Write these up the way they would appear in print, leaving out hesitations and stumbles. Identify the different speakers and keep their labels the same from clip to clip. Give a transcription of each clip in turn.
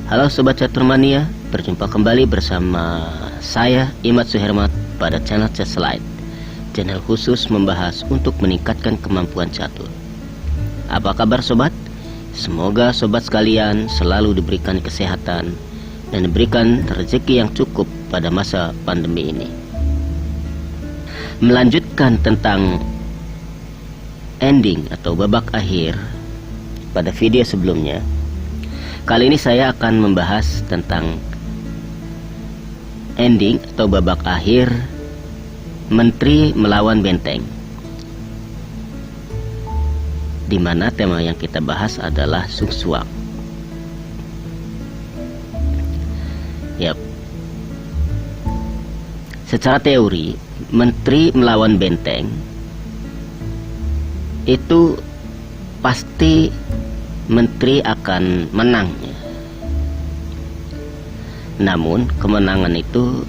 Speaker 1: Halo Sobat Caturmania, berjumpa kembali bersama saya Imad Suhermat pada channel Chesslight, channel khusus membahas untuk meningkatkan kemampuan catur. Apa kabar sobat? Semoga sobat sekalian selalu diberikan kesehatan dan diberikan rezeki yang cukup pada masa pandemi ini. Melanjutkan tentang ending atau babak akhir pada video sebelumnya, kali ini saya akan membahas tentang ending atau babak akhir Menteri melawan Benteng, di mana tema yang kita bahas adalah Suksuang. Yap. Secara teori, Menteri melawan Benteng itu pasti Menteri akan menang. Namun kemenangan itu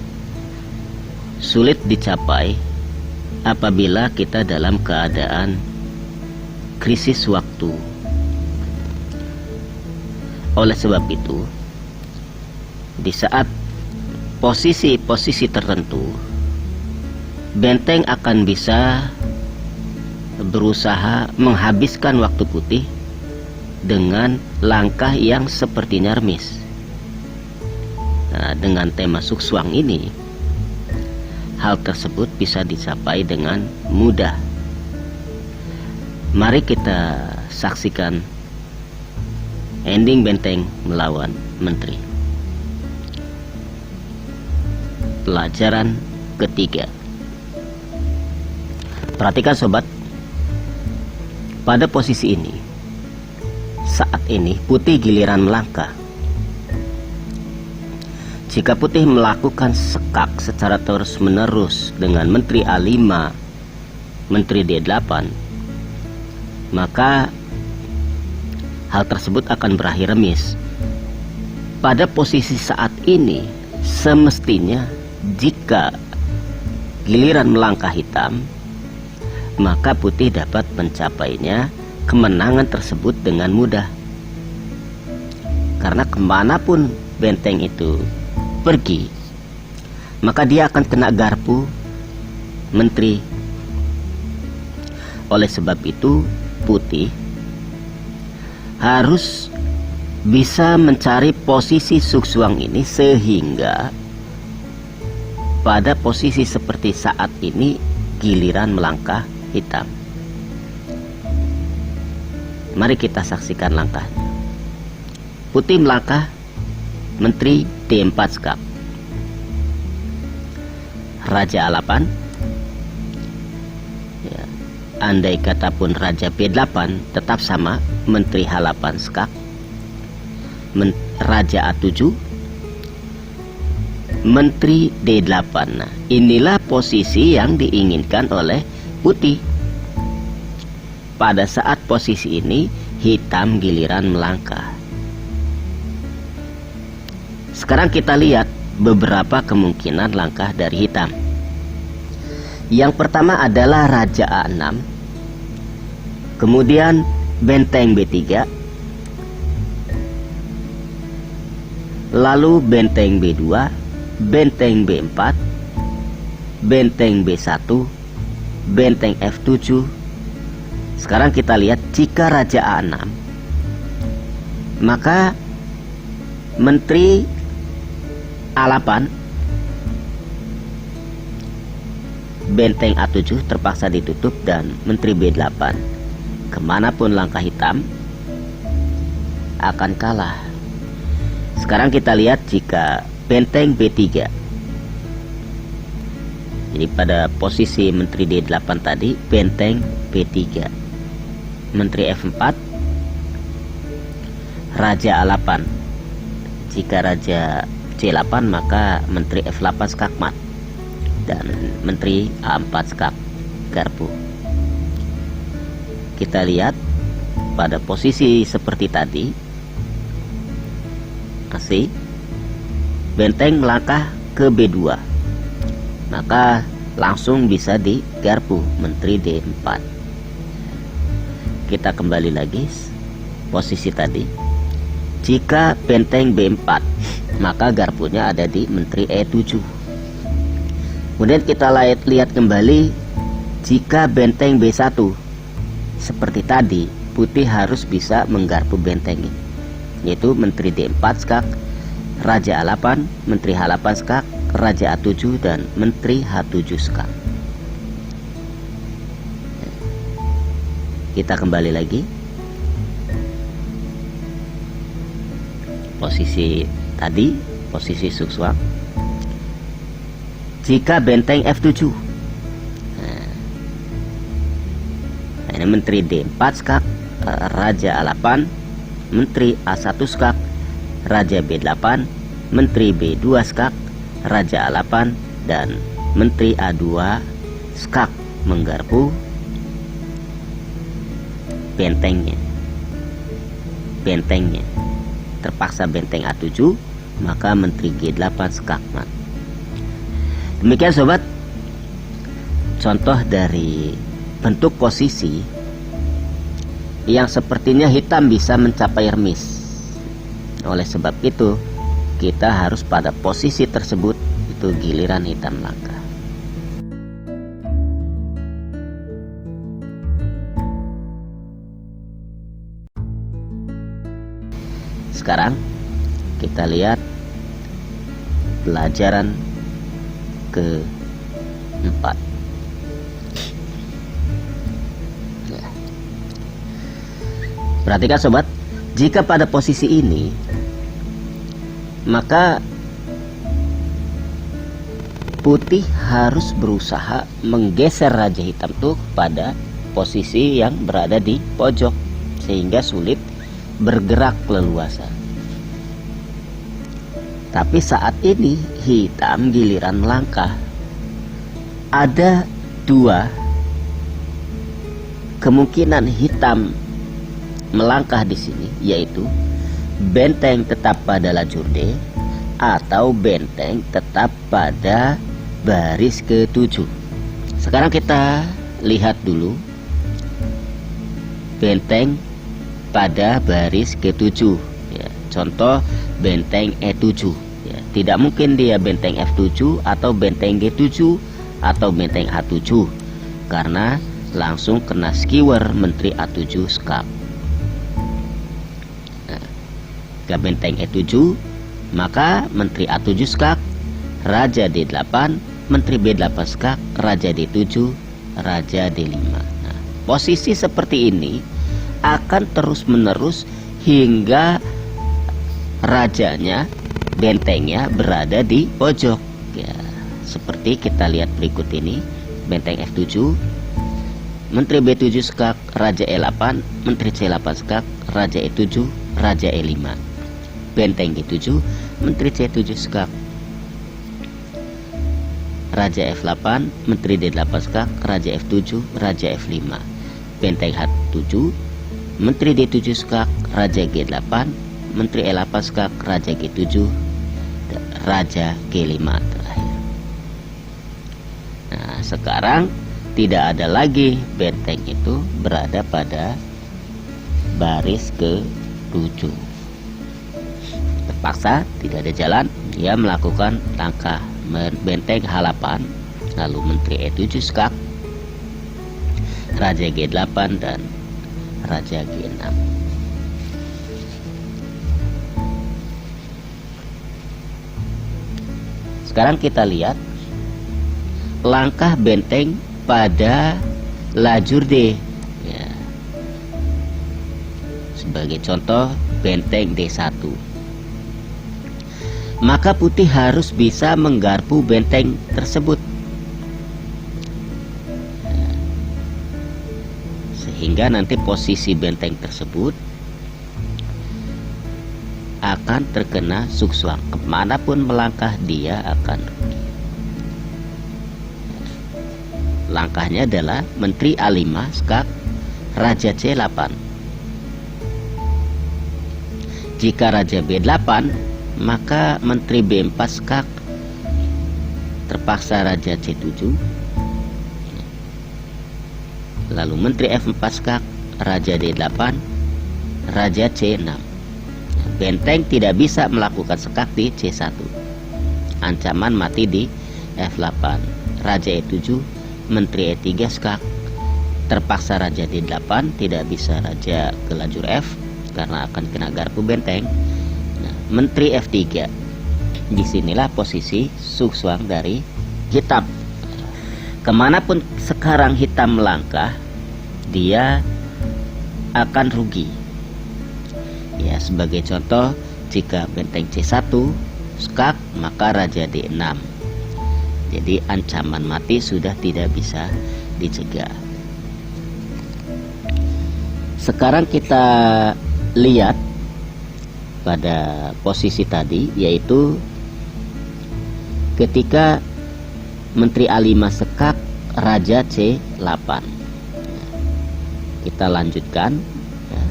Speaker 1: sulit dicapai apabila kita dalam keadaan krisis waktu. Oleh sebab itu, di saat posisi-posisi tertentu, Benteng akan bisa berusaha menghabiskan waktu putih dengan langkah yang sepertinya remis. Nah, dengan tema Suksuang ini, hal tersebut bisa dicapai dengan mudah. Mari kita saksikan ending Benteng melawan Menteri. Pelajaran ketiga. Perhatikan sobat, pada posisi ini, saat ini putih giliran melangkah. Jika putih melakukan sekak secara terus menerus dengan Menteri A5, Menteri D8, maka hal tersebut akan berakhir remis. Pada posisi saat ini, semestinya jika giliran melangkah hitam, maka putih dapat mencapainya kemenangan tersebut dengan mudah. Karena kemanapun benteng itu pergi, maka dia akan kena garpu menteri. Oleh sebab itu, putih harus bisa mencari posisi Suksuang ini sehingga pada posisi seperti saat ini giliran melangkah hitam. Mari kita saksikan langkahnya. Putih melangkah, Menteri D4 skak, Raja A8 ya, andai kata pun Raja B8 tetap sama, Menteri H8 skak, Raja A7, Menteri D8. Nah, inilah posisi yang diinginkan oleh putih. Pada saat posisi ini, hitam giliran melangkah. Sekarang kita lihat beberapa kemungkinan langkah dari hitam. Yang pertama adalah Raja A6, kemudian Benteng B3, lalu Benteng B2, Benteng B4, Benteng B1, Benteng F7. Sekarang kita lihat jika Raja A6, maka Menteri A8, Benteng A7 terpaksa ditutup dan Menteri B8. Kemanapun langkah hitam akan kalah. Sekarang kita lihat jika Benteng B3. Jadi pada posisi Menteri D8 tadi, Benteng B3, Menteri F4, Raja A8. Jika Raja C8 maka Menteri F8 skakmat dan Menteri A4 skak garpu. Kita lihat pada posisi seperti tadi, masih Benteng melangkah ke B2, maka langsung bisa digarpu menteri D4. Kita kembali lagi posisi tadi. Jika benteng B4, maka garpunya ada di menteri E7. Kemudian kita lihat kembali, jika benteng B1 seperti tadi, putih harus bisa menggarpu benteng ini, yaitu menteri D4 skak, raja A8, menteri H8 skak, raja A7, dan menteri H7 skak. Kita kembali lagi posisi tadi, posisi suksuang. Jika benteng F7, nah, ini menteri D4 skak, raja A8, menteri A1 skak, raja B8, menteri B2 skak, raja A8, dan menteri A2 skak menggarpu bentengnya. Terpaksa benteng A7, maka menteri G8 skak mat. Demikian sobat, contoh dari bentuk posisi yang sepertinya hitam bisa mencapai remis. Oleh sebab itu, kita harus pada posisi tersebut, itu giliran hitam langka. Sekarang kita lihat pelajaran keempat. Perhatikan sobat, jika pada posisi ini, maka putih harus berusaha menggeser raja hitam itu pada posisi yang berada di pojok, sehingga sulit bergerak leluasa. Tapi saat ini hitam giliran melangkah. Ada dua kemungkinan hitam melangkah di sini, yaitu benteng tetap pada lajur D atau benteng tetap pada baris ke-7. Sekarang kita lihat dulu benteng pada baris ke-7 ya. Contoh benteng E7 ya. Tidak mungkin dia benteng F7 atau benteng G7 atau benteng H7, karena langsung kena skewer menteri A7 skak. Nah, ke benteng E7, maka menteri A7 skak, raja D8, menteri B8 skak, raja D7, raja D5. Nah, posisi seperti ini akan terus menerus hingga rajanya, bentengnya berada di pojok ya. Seperti kita lihat berikut ini, benteng F7, menteri B7 skak, raja E8, menteri C8 skak, raja E7, raja E5. Benteng G7, menteri C7 skak, raja F8, menteri D8 skak, raja F7, raja F5. Benteng H7, menteri D7 skak, raja G8, menteri E8 skak, raja G7, raja G5 terakhir. Nah, sekarang tidak ada lagi benteng itu berada pada baris ke-7. Terpaksa tidak ada jalan, dia melakukan langkah benteng H8, lalu menteri E7 skak, raja G8, dan raja G6. Sekarang kita lihat langkah benteng pada lajur D ya. Sebagai contoh benteng D1, maka putih harus bisa menggarpu benteng tersebut sehingga nanti posisi benteng tersebut akan terkena suksuang. Kemanapun melangkah dia akan rugi. Langkahnya adalah menteri A5 skak, raja C8. Jika raja B8, maka menteri B4 skak, terpaksa raja C7, Lalu Menteri F4 skak, Raja D8, Raja C6. Benteng tidak bisa melakukan skak di C1. Ancaman mati di F8. Raja E7, Menteri E3 skak. Terpaksa Raja D8, tidak bisa Raja ke lajur F karena akan kena garpu benteng. Nah, Menteri F3. Disinilah posisi suksuang dari hitam. Kemanapun sekarang hitam melangkah, dia akan rugi. Ya, sebagai contoh, jika benteng C1 skak, maka Raja D6. Jadi ancaman mati sudah tidak bisa dicegah. Sekarang kita lihat pada posisi tadi, yaitu ketika Menteri A5 sekak, Raja C8. Kita lanjutkan, ya.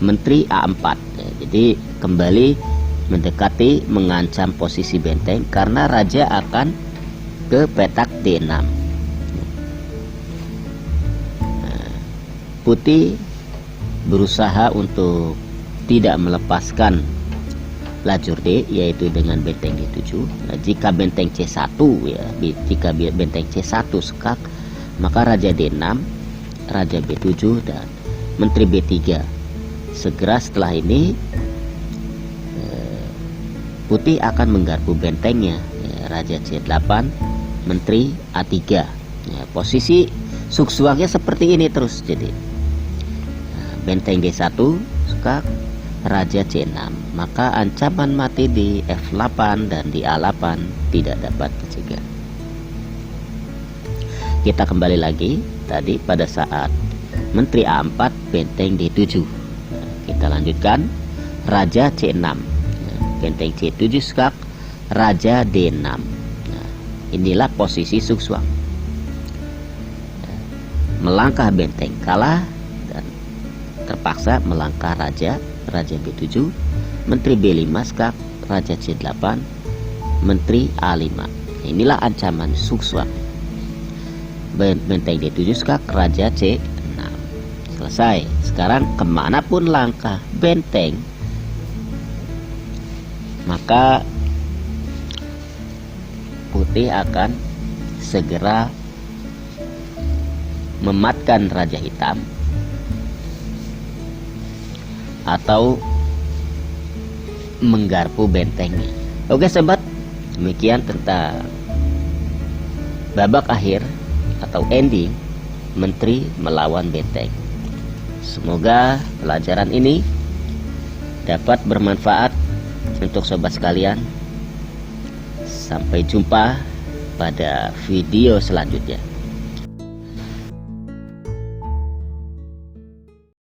Speaker 1: Menteri A4. Ya, jadi kembali mendekati mengancam posisi benteng karena Raja akan ke petak D6. Nah, putih berusaha untuk tidak melepaskan lajur D, yaitu dengan benteng D7. Nah, jika benteng C1, ya, jika benteng C1 skak, maka Raja D6, Raja B7, dan Menteri B3. Segera setelah ini putih akan menggarpu bentengnya, ya, Raja C8, Menteri A3. Ya, posisi suksuangnya seperti ini terus. Jadi benteng D1 skak, Raja C6, maka ancaman mati di F8 dan di A8 tidak dapat dicegah. Kita kembali lagi tadi pada saat Menteri A4 benteng D7. Nah, kita lanjutkan, Raja C6, nah, benteng C7 skak, Raja D6. Nah, inilah posisi suksuang. Melangkah benteng kalah, terpaksa melangkah Raja B7, Menteri B5 skak, Raja C8, Menteri A5. Inilah ancaman suksuang. Benteng D7 skak, Raja C6. Selesai. Sekarang kemanapun langkah benteng, maka putih akan segera mematkan Raja hitam atau menggarpu bentengnya. Oke sobat, demikian tentang babak akhir atau ending Menteri melawan benteng. Semoga pelajaran ini dapat bermanfaat untuk sobat sekalian. Sampai jumpa pada video selanjutnya.